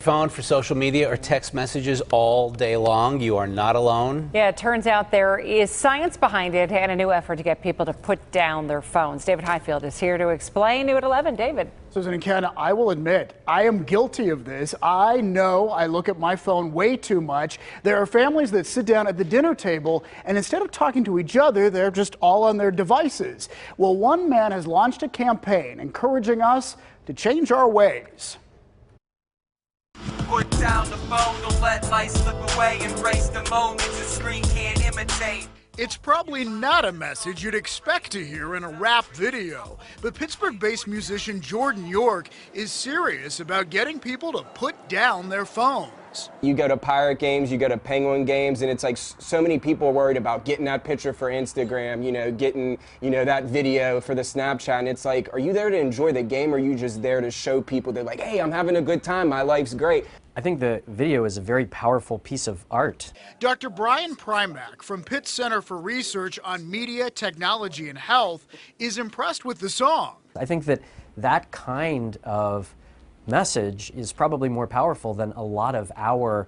Phone for social media or text messages all day long. You are not alone. Yeah, it turns out there is science behind it and a new effort to get people to put down their phones. David Highfield is here to explain. New at 11. David. Susan and Ken, I will admit, I am guilty of this. I know I look at my phone way too much. There are families that sit down at the dinner table and instead of talking to each other, they're just all on their devices. Well, one man has launched a campaign encouraging us to change our ways. Put down the phone, don't let life slip away. Embrace the moments the screen can't imitate. It's probably not a message you'd expect to hear in a rap video, but Pittsburgh-based musician Jordan York is serious about getting people to put down their phones. You go to Pirate games, you go to Penguin games, and it's like so many people are worried about getting that picture for Instagram, getting, that video for the Snapchat, and it's like, are you there to enjoy the game, or are you just there to show people that like, hey, I'm having a good time, my life's great? I think the video is a very powerful piece of art. Dr. Brian Primack from Pitt Center for Research on Media, Technology, and Health is impressed with the song. I think that kind of message is probably more powerful than a lot of our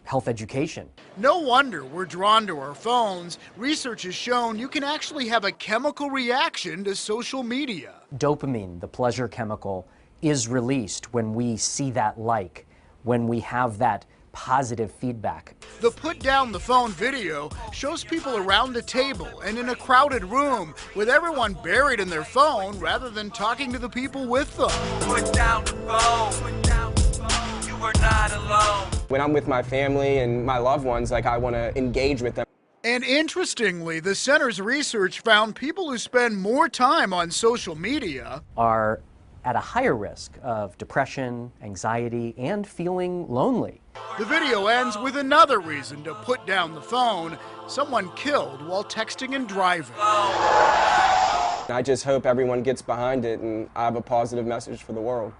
health education. No wonder we're drawn to our phones. Research has shown you can actually have a chemical reaction to social media. Dopamine, the pleasure chemical, is released when we see that like, when we have that positive feedback. The put down the phone video shows people around the table and in a crowded room with everyone buried in their phone rather than talking to the people with them. Put down the phone, you are not alone. When I'm with my family and my loved ones, like I want to engage with them. And interestingly, the center's research found people who spend more time on social media are at a higher risk of depression, anxiety, and feeling lonely. The video ends with another reason to put down the phone: someone killed while texting and driving. I just hope everyone gets behind it and I have a positive message for the world.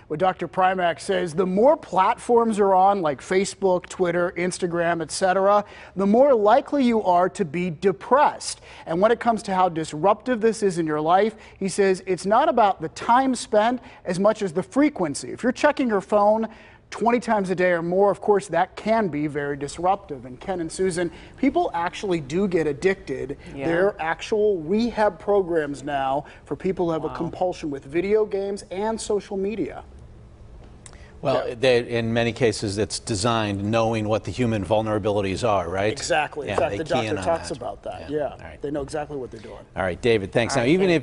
What Dr. Primack says, the more platforms are on, like Facebook, Twitter, Instagram, etc., the more likely you are to be depressed. And when it comes to how disruptive this is in your life, he says it's not about the time spent as much as the frequency. If you're checking your phone 20 times a day or more, of course, that can be very disruptive. And Ken and Susan, people actually do get addicted. Yeah. There are actual rehab programs now for people who have a compulsion with video games and social media. Well, in many cases, it's designed knowing what the human vulnerabilities are, right? Exactly. Yeah, In fact, the they key in doctor on talks that. about that. Yeah. Yeah. All right. They know exactly what they're doing. All right, David, thanks. All Now, right, even David, if